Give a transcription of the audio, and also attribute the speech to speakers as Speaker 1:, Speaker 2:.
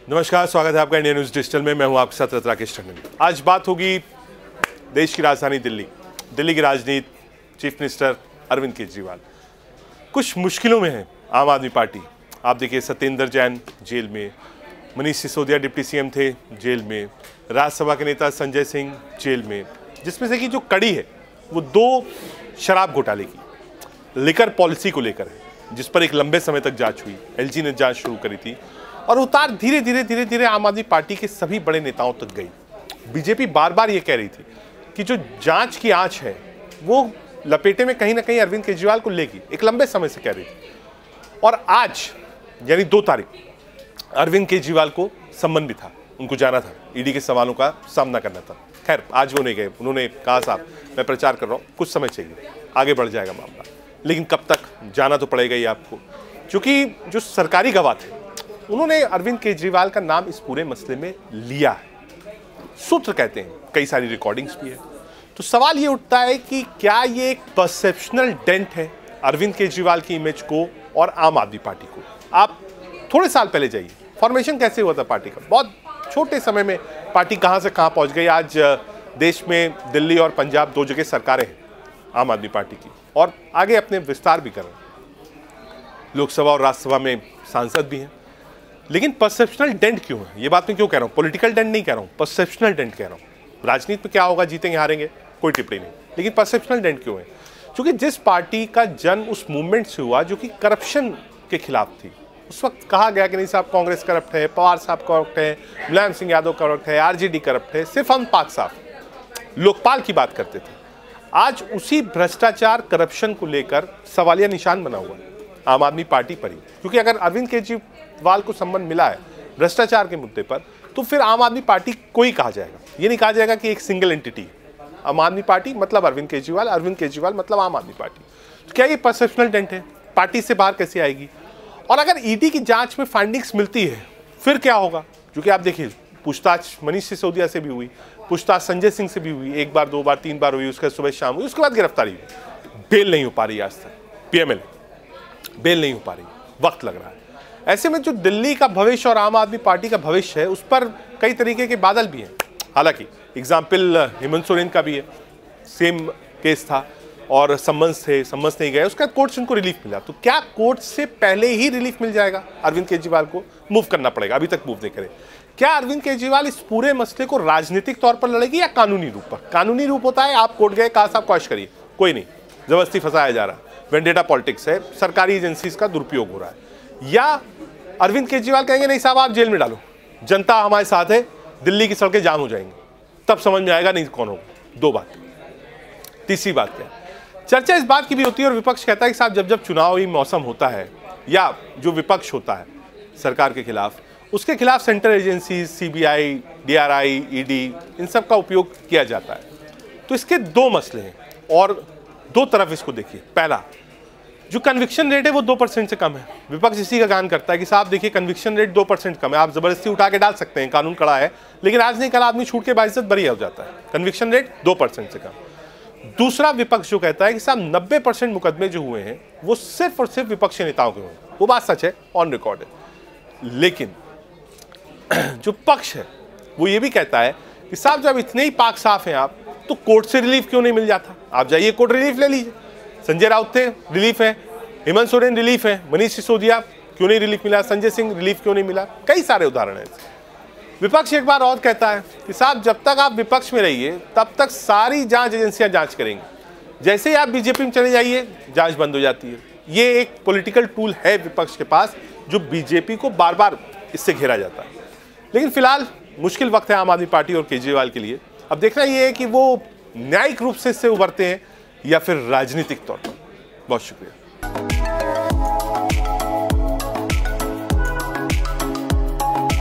Speaker 1: नमस्कार, स्वागत है आपका इंडिया न्यूज़ डिजिटल में। मैं हूं आपके साथ राकेश टंडन। आज बात होगी देश की राजधानी दिल्ली की राजनीति, चीफ मिनिस्टर अरविंद केजरीवाल कुछ मुश्किलों में है। आम आदमी पार्टी, आप देखिए, सत्येंद्र जैन जेल में, मनीष सिसोदिया डिप्टी सीएम थे जेल में, राज्यसभा के नेता संजय सिंह जेल में, जिसमें से कि जो कड़ी है वो 2 शराब घोटाले की, लिकर पॉलिसी को लेकर है, जिस पर एक लंबे समय तक जांच हुई। एलजी ने जांच शुरू करी थी और उतार धीरे धीरे आम आदमी पार्टी के सभी बड़े नेताओं तक गई। बीजेपी बार बार ये कह रही थी कि जो जांच की आंच है वो लपेटे में कहीं ना कहीं अरविंद केजरीवाल को लेगी, एक लंबे समय से कह रही थी। और आज यानी 2 तारीख अरविंद केजरीवाल को सम्मन भी था, उनको जाना था, ईडी के सवालों का सामना करना था। खैर, आज वो नहीं गए। उन्होंने कहा, साहब मैं प्रचार कर रहा हूँ, कुछ समय चाहिए, आगे बढ़ जाएगा मामला। लेकिन कब तक जाना तो पड़ेगा ही आपको, क्योंकि जो सरकारी गवाह थे उन्होंने अरविंद केजरीवाल का नाम इस पूरे मसले में लिया है। सूत्र कहते हैं, कई सारी रिकॉर्डिंग्स भी है। तो सवाल ये उठता है कि क्या ये एक परसेप्शनल डेंट है अरविंद केजरीवाल की इमेज को और आम आदमी पार्टी को। आप थोड़े साल पहले जाइए, फॉर्मेशन कैसे हुआ था पार्टी का, बहुत छोटे समय में पार्टी कहाँ से कहाँ पहुँच गई। आज देश में दिल्ली और पंजाब 2 जगह सरकारें हैं आम आदमी पार्टी की, और आगे अपने विस्तार भी कर रहे हैं। लोकसभा और राज्यसभा में सांसद भी हैं। लेकिन परसेप्शनल डेंट क्यों है, ये बात मैं क्यों कह रहा हूँ, पॉलिटिकल डेंट नहीं कह रहा हूँ, परसेप्शनल डेंट कह रहा हूँ। राजनीति में क्या होगा, जीतेंगे हारेंगे, कोई टिप्पणी नहीं, लेकिन परसेप्शनल डेंट क्यों है? क्योंकि जिस पार्टी का जन्म उस मूवमेंट से हुआ जो कि करप्शन के खिलाफ थी, उस वक्त कहा गया कि नहीं साहब कांग्रेस करप्ट है, पवार साहब करप्ट है, मुलायम सिंह यादव करप्ट है, आरजेडी करप्ट है, सिर्फ हम पाक साहब लोकपाल की बात करते थे। आज उसी भ्रष्टाचार करप्शन को लेकर सवालिया निशान बना हुआ है आम आदमी पार्टी पर ही। क्योंकि अगर अरविंद केजरीवाल को सम्मान मिला है भ्रष्टाचार के मुद्दे पर, तो फिर आम आदमी पार्टी को ही कहा जाएगा। ये नहीं कहा जाएगा कि एक सिंगल एंटिटी, आम आदमी पार्टी मतलब अरविंद केजरीवाल मतलब आम आदमी पार्टी। तो क्या ये परसेप्शनल डेंट है? पार्टी से बाहर कैसे आएगी? और अगर ईडी की जांच में फाइंडिंग्स मिलती है फिर क्या होगा? क्योंकि आप देखिए, पूछताछ मनीष सिसोदिया से भी हुई, पूछताछ संजय सिंह से भी हुई, 1 बार 2 बार 3 बार हुई, उसके सुबह शाम हुई, उसके बाद गिरफ्तारी हुई। बेल नहीं हो पा रही, आज तक पीएमएल बेल नहीं हो पा रही, वक्त लग रहा है। ऐसे में जो दिल्ली का भविष्य और आम आदमी पार्टी का भविष्य है, उस पर कई तरीके के बादल भी हैं। हालांकि एग्जाम्पल हेमंत सोरेन का भी है, सेम केस था और सम्मन्स नहीं गए, उसका कोर्ट से उनको रिलीफ मिला। तो क्या कोर्ट से पहले ही रिलीफ मिल जाएगा? अरविंद केजरीवाल को मूव करना पड़ेगा, अभी तक मूव नहीं करे। क्या अरविंद केजरीवाल इस पूरे मसले को राजनीतिक तौर पर लड़ेगी या कानूनी रूप पर? कानूनी रूप होता है, आप कोर्ट गए, कहा साहब क्वेश्चन करिए, कोई नहीं, जबरदस्ती फंसाया जा रहा है, वेंडेटा पॉलिटिक्स है, सरकारी एजेंसीज का दुरुपयोग हो रहा है। या अरविंद केजरीवाल कहेंगे नहीं साहब आप जेल में डालो, जनता हमारे साथ है, दिल्ली की सड़कें जाम हो जाएंगी, तब समझ में आएगा नहीं कौन होगा। 2 बात। तीसरी बात क्या, चर्चा इस बात की भी होती है और विपक्ष कहता है कि साहब जब चुनावी मौसम होता है या जो विपक्ष होता है सरकार के खिलाफ, उसके खिलाफ central agency, CBI, DRI, ED, इन सब का उपयोग किया जाता है। तो इसके 2 मसले हैं और 2 तरफ इसको देखिए। पहला, जो कन्विक्शन रेट है वो 2% से कम है। विपक्ष इसी का गान करता है कि साहब देखिए कन्विक्शन रेट 2% कम है, आप जबरदस्ती उठा के डाल सकते हैं, कानून कड़ा है, लेकिन आज नहीं कल आदमी छूट के बाइज्जत बरी हो जाता है। कन्विक्शन रेट 2% से कम। दूसरा, विपक्ष जो कहता है कि साहब 90% मुकदमे जो हुए हैं वो सिर्फ और सिर्फ विपक्षी नेताओं के हुए हैं। वो बात सच है, ऑन रिकॉर्ड है। लेकिन जो पक्ष है वो ये भी कहता है कि साहब जब इतने ही पाक साफ हैं आप, तो कोर्ट से रिलीफ क्यों नहीं मिल जाता? आप जाइए कोर्ट रिलीफ ले लीजिए। संजय राउत थे, रिलीफ है, हेमंत सोरेन रिलीफ है, मनीष सिसोदिया क्यों नहीं रिलीफ मिला, संजय सिंह रिलीफ क्यों नहीं मिला? कई सारे उदाहरण हैं। विपक्ष एक बार और कहता है कि साहब जब तक आप विपक्ष में रहिए तब तक सारी जांच एजेंसियां जांच करेंगी, जैसे ही आप बीजेपी में चले जाइए जांच बंद हो जाती है। ये एक पॉलिटिकल टूल है विपक्ष के पास, जो बीजेपी को बार बार इससे घेरा जाता है। लेकिन फिलहाल मुश्किल वक्त है आम आदमी पार्टी और केजरीवाल के लिए। अब देखना ये है कि वो न्यायिक रूप से इससे उभरते हैं या फिर राजनीतिक तौर पर। बहुत शुक्रिया।